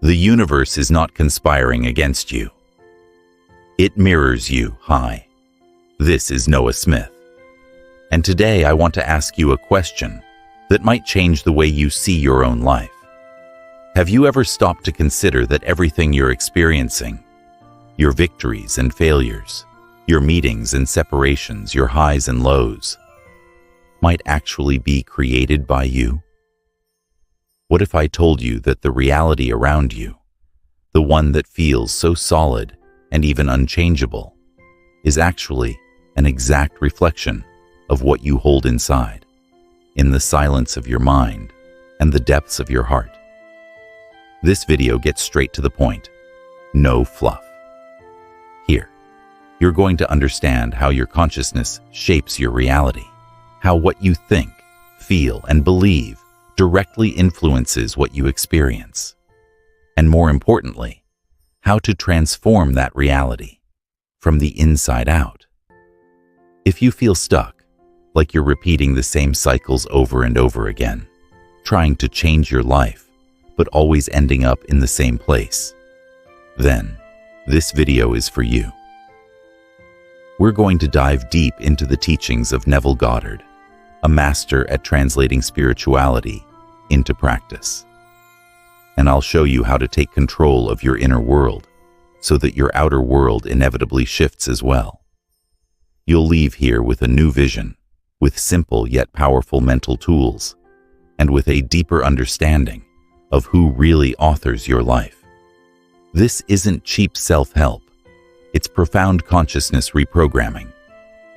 The universe is not conspiring against you. It mirrors you. Hi, this is Noah Smith. And today I want to ask you a question that might change the way you see your own life. Have you ever stopped to consider that everything you're experiencing, your victories and failures, your meetings and separations, your highs and lows, might actually be created by you? What if I told you that the reality around you, the one that feels so solid and even unchangeable, is actually an exact reflection of what you hold inside, in the silence of your mind and the depths of your heart? This video gets straight to the point. No fluff. Here, you're going to understand how your consciousness shapes your reality, how what you think, feel, and believe directly influences what you experience, and more importantly, how to transform that reality from the inside out. If you feel stuck, like you're repeating the same cycles over and over again, trying to change your life, but always ending up in the same place, then this video is for you. We're going to dive deep into the teachings of Neville Goddard, a master at translating spirituality into practice. And I'll show you how to take control of your inner world so that your outer world inevitably shifts as well. You'll leave here with a new vision, with simple yet powerful mental tools, and with a deeper understanding of who really authors your life. This isn't cheap self-help. It's profound consciousness reprogramming.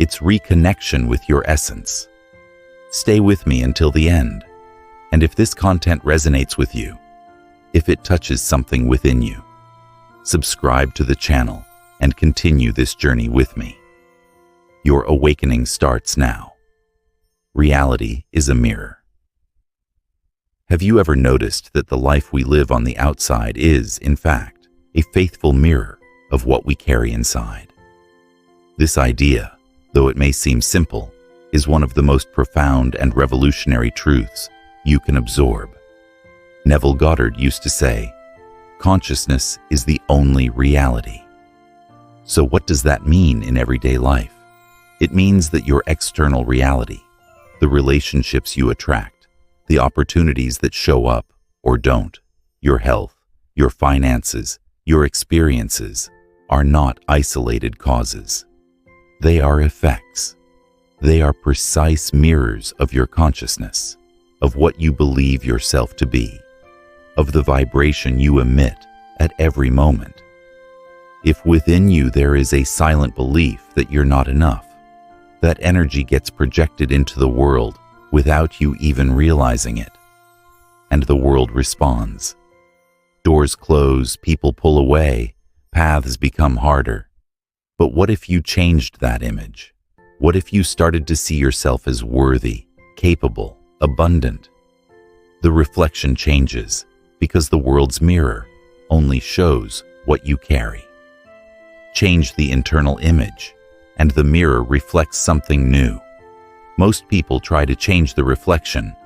It's reconnection with your essence. Stay with me until the end. And if this content resonates with you, if it touches something within you, subscribe to the channel and continue this journey with me. Your awakening starts now. Reality is a mirror. Have you ever noticed that the life we live on the outside is, in fact, a faithful mirror of what we carry inside? This idea, though it may seem simple, is one of the most profound and revolutionary truths you can absorb. Neville Goddard used to say, "Consciousness is the only reality." So what does that mean in everyday life? It means that your external reality, the relationships you attract, the opportunities that show up or don't, your health, your finances, your experiences, are not isolated causes. They are effects. They are precise mirrors of your consciousness, of what you believe yourself to be, of the vibration you emit at every moment. If within you there is a silent belief that you're not enough, that energy gets projected into the world without you even realizing it. And the world responds. Doors close, people pull away, paths become harder. But what if you changed that image? What if you started to see yourself as worthy, capable, abundant? The reflection changes because the world's mirror only shows what you carry. Change the internal image, and the mirror reflects something new. Most people try to change the reflection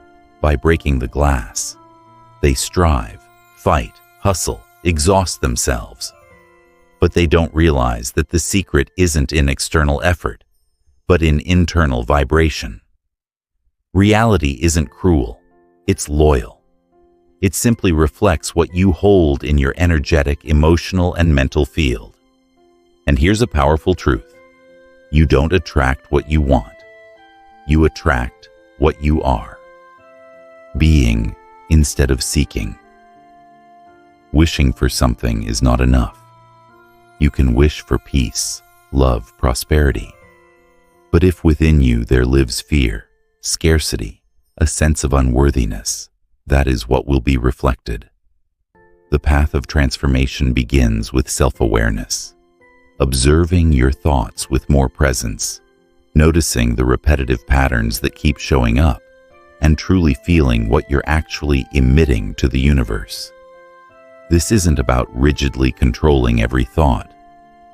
by breaking the glass. They strive, fight, hustle, exhaust themselves. But they don't realize that the secret isn't in external effort, but in internal vibration. Reality isn't cruel, it's loyal. It simply reflects what you hold in your energetic, emotional, and mental field. And here's a powerful truth. You don't attract what you want. You attract what you are. Being instead of seeking. Wishing for something is not enough. You can wish for peace, love, prosperity. But if within you there lives fear, scarcity, a sense of unworthiness, that is what will be reflected. The path of transformation begins with self-awareness, observing your thoughts with more presence, noticing the repetitive patterns that keep showing up, and truly feeling what you're actually emitting to the universe. This isn't about rigidly controlling every thought,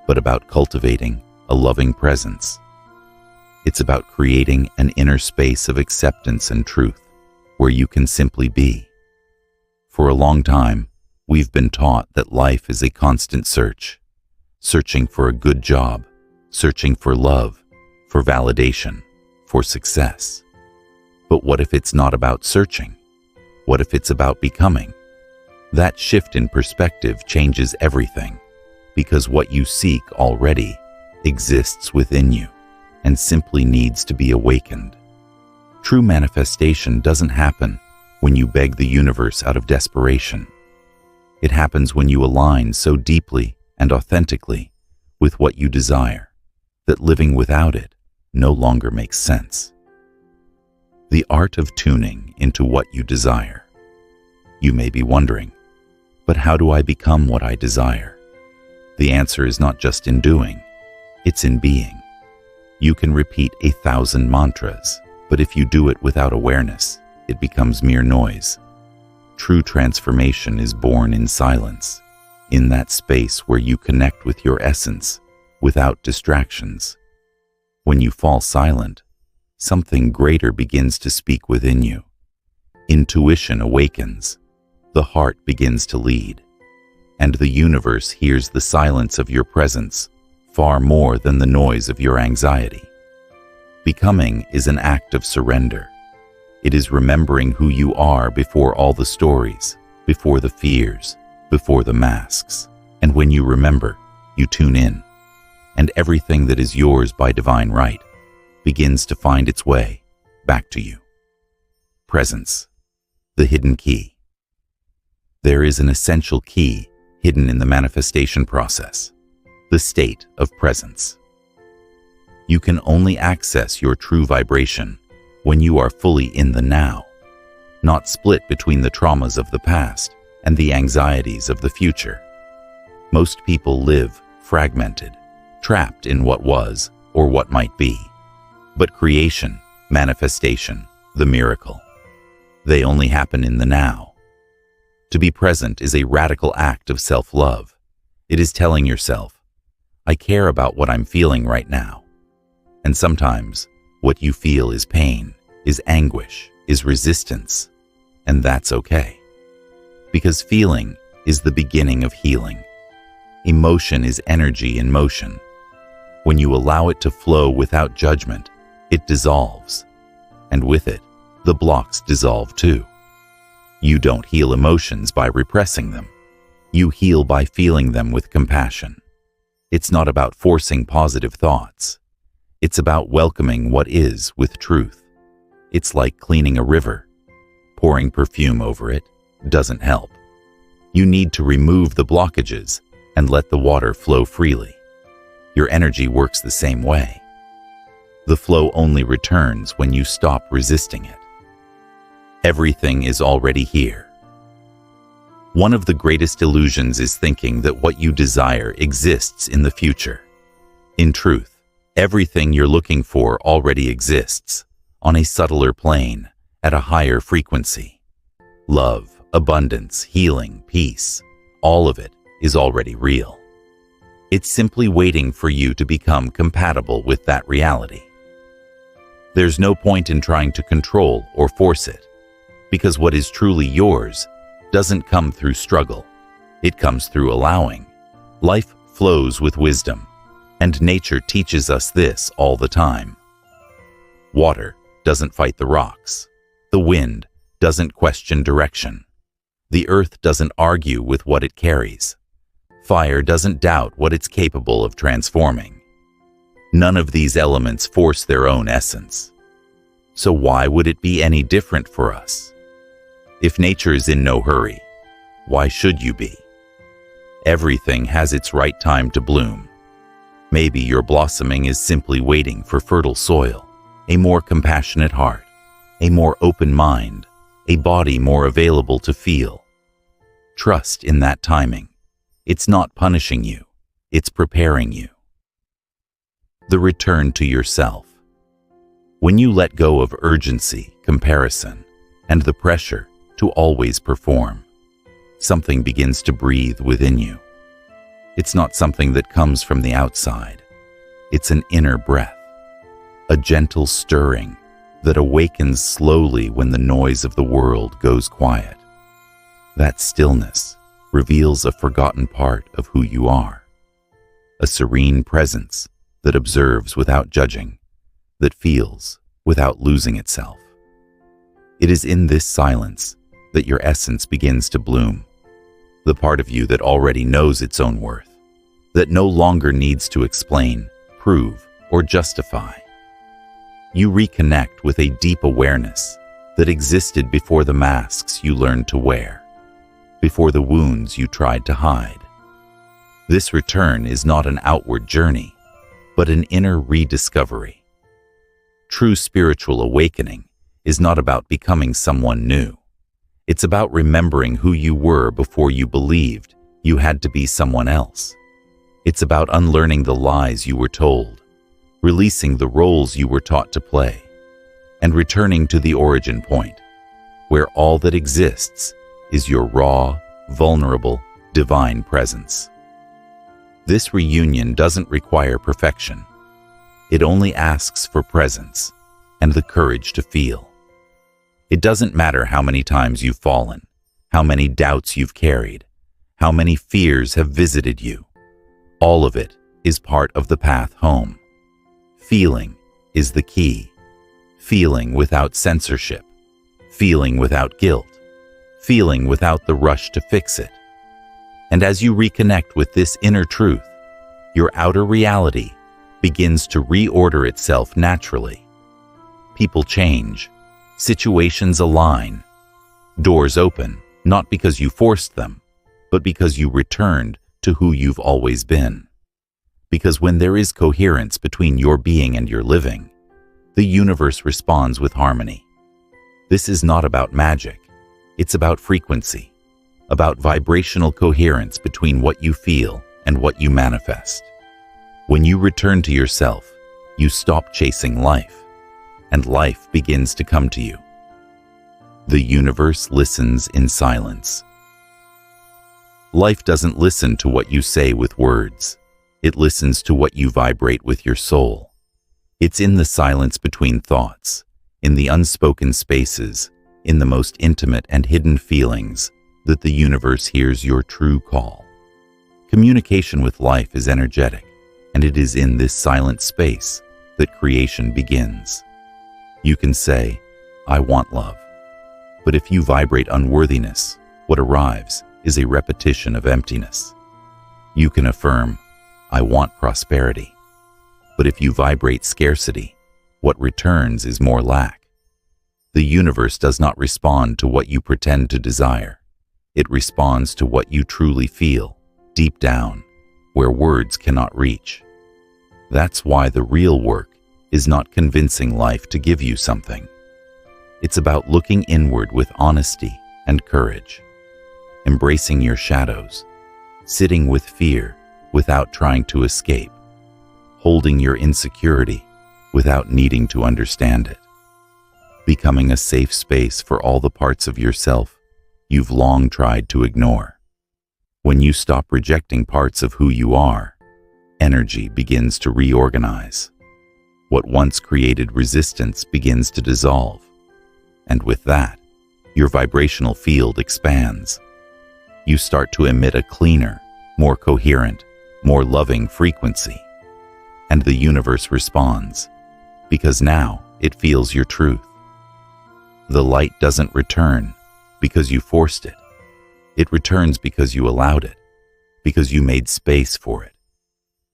but about cultivating a loving presence. It's about creating an inner space of acceptance and truth, where you can simply be. For a long time, We've been taught that life is a constant search, searching for a good job, searching for love, for validation, for success. But what if it's not about searching? What if it's about becoming? That shift in perspective changes everything, because what you seek already exists within you and simply needs to be awakened. True manifestation doesn't happen when you beg the universe out of desperation. It happens when you align so deeply and authentically with what you desire that living without it no longer makes sense. The art of tuning into what you desire. You may be wondering, but how do I become what I desire? The answer is not just in doing, it's in being. You can repeat 1,000 mantras, but if you do it without awareness, it becomes mere noise. True transformation is born in silence, in that space where you connect with your essence without distractions. When you fall silent, something greater begins to speak within you. Intuition awakens, the heart begins to lead, and the universe hears the silence of your presence far more than the noise of your anxiety. Becoming is an act of surrender. It is remembering who you are before all the stories, before the fears, before the masks. And when you remember, you tune in, and everything that is yours by divine right begins to find its way back to you. Presence, the hidden key. There is an essential key hidden in the manifestation process, the state of presence. You can only access your true vibration when you are fully in the now, not split between the traumas of the past and the anxieties of the future. Most people live fragmented, trapped in what was or what might be. But creation, manifestation, the miracle, they only happen in the now. To be present is a radical act of self-love. It is telling yourself, I care about what I'm feeling right now. And sometimes, what you feel is pain, is anguish, is resistance, and that's okay. Because feeling is the beginning of healing. Emotion is energy in motion. When you allow it to flow without judgment, it dissolves. And with it, the blocks dissolve too. You don't heal emotions by repressing them. You heal by feeling them with compassion. It's not about forcing positive thoughts. It's about welcoming what is with truth. It's like cleaning a river. Pouring perfume over it doesn't help. You need to remove the blockages and let the water flow freely. Your energy works the same way. The flow only returns when you stop resisting it. Everything is already here. One of the greatest illusions is thinking that what you desire exists in the future. In truth, everything you're looking for already exists, on a subtler plane, at a higher frequency. Love, abundance, healing, peace, all of it is already real. It's simply waiting for you to become compatible with that reality. There's no point in trying to control or force it, because what is truly yours doesn't come through struggle. It comes through allowing. Life flows with wisdom, and nature teaches us this all the time. Water doesn't fight the rocks. The wind doesn't question direction. The earth doesn't argue with what it carries. Fire doesn't doubt what it's capable of transforming. None of these elements force their own essence. So why would it be any different for us? If nature is in no hurry, why should you be? Everything has its right time to bloom. Maybe your blossoming is simply waiting for fertile soil, a more compassionate heart, a more open mind, a body more available to feel. Trust in that timing. It's not punishing you, it's preparing you. The return to yourself. When you let go of urgency, comparison, and the pressure to always perform, something begins to breathe within you. It's not something that comes from the outside. It's an inner breath, a gentle stirring that awakens slowly when the noise of the world goes quiet. That stillness reveals a forgotten part of who you are. A serene presence that observes without judging, that feels without losing itself. It is in this silence that your essence begins to bloom, the part of you that already knows its own worth, that no longer needs to explain, prove, or justify. You reconnect with a deep awareness that existed before the masks you learned to wear, before the wounds you tried to hide. This return is not an outward journey, but an inner rediscovery. True spiritual awakening is not about becoming someone new. It's about remembering who you were before you believed you had to be someone else. It's about unlearning the lies you were told, releasing the roles you were taught to play, and returning to the origin point, where all that exists is your raw, vulnerable, divine presence. This reunion doesn't require perfection. It only asks for presence and the courage to feel. It doesn't matter how many times you've fallen, how many doubts you've carried, how many fears have visited you. All of it is part of the path home. Feeling is the key. Feeling without censorship, feeling without guilt, feeling without the rush to fix it. And as you reconnect with this inner truth, your outer reality begins to reorder itself naturally. People change, situations align, doors open, not because you forced them, but because you returned to who you've always been. Because when there is coherence between your being and your living, the universe responds with harmony. This is not about magic. It's about frequency, about vibrational coherence between what you feel and what you manifest. When you return to yourself, you stop chasing life, and life begins to come to you. The universe listens in silence. Life doesn't listen to what you say with words. It listens to what you vibrate with your soul. It's in the silence between thoughts, in the unspoken spaces, in the most intimate and hidden feelings, that the universe hears your true call. Communication with life is energetic, and it is in this silent space that creation begins. You can say, "I want love." But if you vibrate unworthiness, what arrives is a repetition of emptiness. You can affirm, "I want prosperity." But if you vibrate scarcity, what returns is more lack. The universe does not respond to what you pretend to desire. It responds to what you truly feel, deep down, where words cannot reach. That's why the real work is not convincing life to give you something. It's about looking inward with honesty and courage, embracing your shadows, sitting with fear without trying to escape, holding your insecurity without needing to understand it, becoming a safe space for all the parts of yourself you've long tried to ignore. When you stop rejecting parts of who you are, energy begins to reorganize. What once created resistance begins to dissolve. And with that, your vibrational field expands. You start to emit a cleaner, more coherent, more loving frequency. And the universe responds, because now it feels your truth. The light doesn't return because you forced it. It returns because you allowed it, because you made space for it.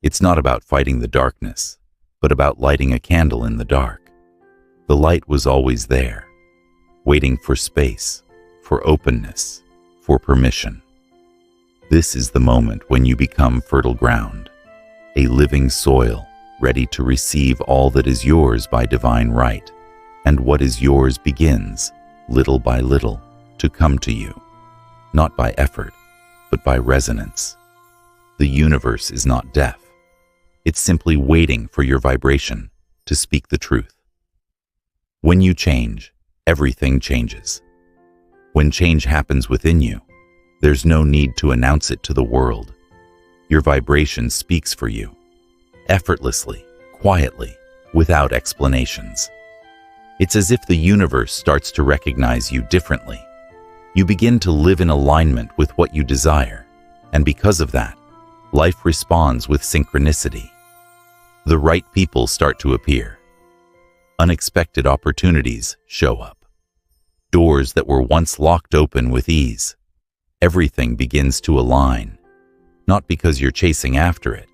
It's not about fighting the darkness, but about lighting a candle in the dark. The light was always there, waiting for space, for openness, for permission. This is the moment when you become fertile ground, a living soil ready to receive all that is yours by divine right, and what is yours begins, little by little, to come to you, not by effort, but by resonance. The universe is not deaf. It's simply waiting for your vibration to speak the truth. When you change, everything changes. When change happens within you, there's no need to announce it to the world. Your vibration speaks for you, effortlessly, quietly, without explanations. It's as if the universe starts to recognize you differently. You begin to live in alignment with what you desire, and because of that, life responds with synchronicity. The right people start to appear. Unexpected opportunities show up. Doors that were once locked open with ease. Everything begins to align, not because you're chasing after it,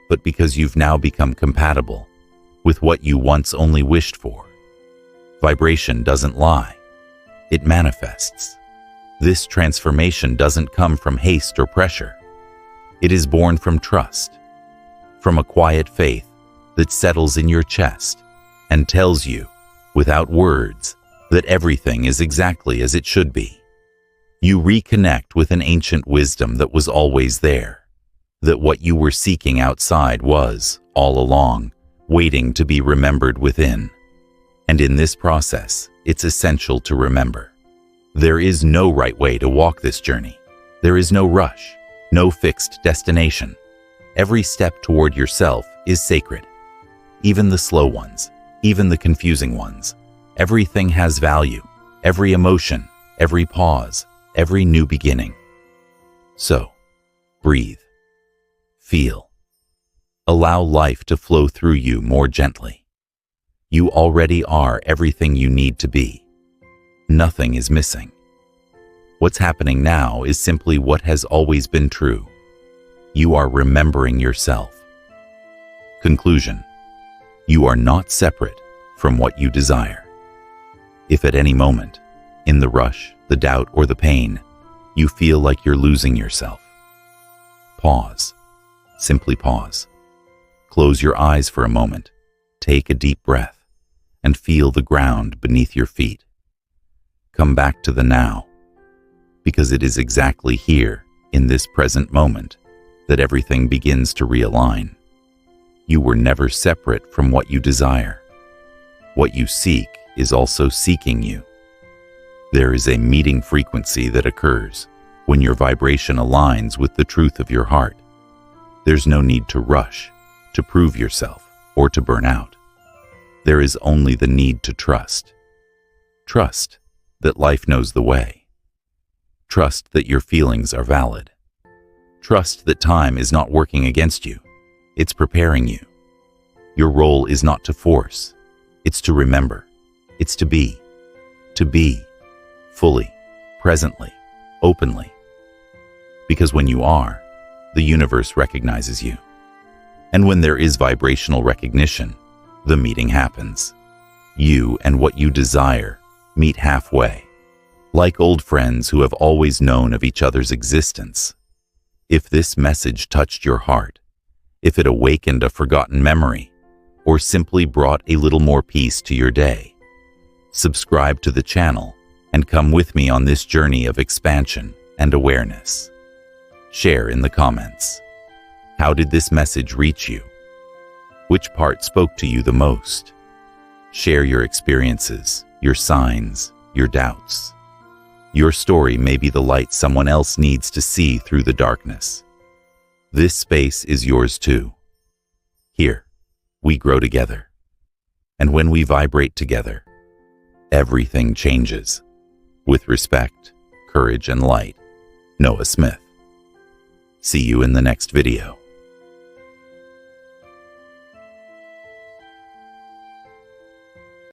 but because you've now become compatible with what you once only wished for. Vibration doesn't lie. It manifests. This transformation doesn't come from haste or pressure. It is born from trust, from a quiet faith that settles in your chest and tells you, without words, that everything is exactly as it should be. You reconnect with an ancient wisdom that was always there, that what you were seeking outside was, all along, waiting to be remembered within. And in this process, it's essential to remember. There is no right way to walk this journey. There is no rush, no fixed destination. Every step toward yourself is sacred. Even the slow ones, even the confusing ones. Everything has value. Every emotion, every pause, every new beginning. So, breathe. Feel. Allow life to flow through you more gently. You already are everything you need to be. Nothing is missing. What's happening now is simply what has always been true. You are remembering yourself. Conclusion: you are not separate from what you desire. If at any moment, in the rush, the doubt, or the pain, you feel like you're losing yourself, pause. Simply pause. Close your eyes for a moment, take a deep breath, and feel the ground beneath your feet. Come back to the now, because it is exactly here, in this present moment, that everything begins to realign. You were never separate from what you desire. What you seek is also seeking you. There is a meeting frequency that occurs when your vibration aligns with the truth of your heart. There's no need to rush, to prove yourself, or to burn out. There is only the need to trust. Trust that life knows the way. Trust that your feelings are valid. Trust that time is not working against you. It's preparing you. Your role is not to force. It's to remember. It's to be. To be. Fully. Presently. Openly. Because when you are, the universe recognizes you. And when there is vibrational recognition, the meeting happens. You and what you desire meet halfway, like old friends who have always known of each other's existence. If this message touched your heart, if it awakened a forgotten memory, or simply brought a little more peace to your day, subscribe to the channel and come with me on this journey of expansion and awareness. Share in the comments. How did this message reach you? Which part spoke to you the most? Share your experiences, your signs, your doubts. Your story may be the light someone else needs to see through the darkness. This space is yours too. Here, we grow together. And when we vibrate together, everything changes. With respect, courage, and light. Noah Smith. See you in the next video.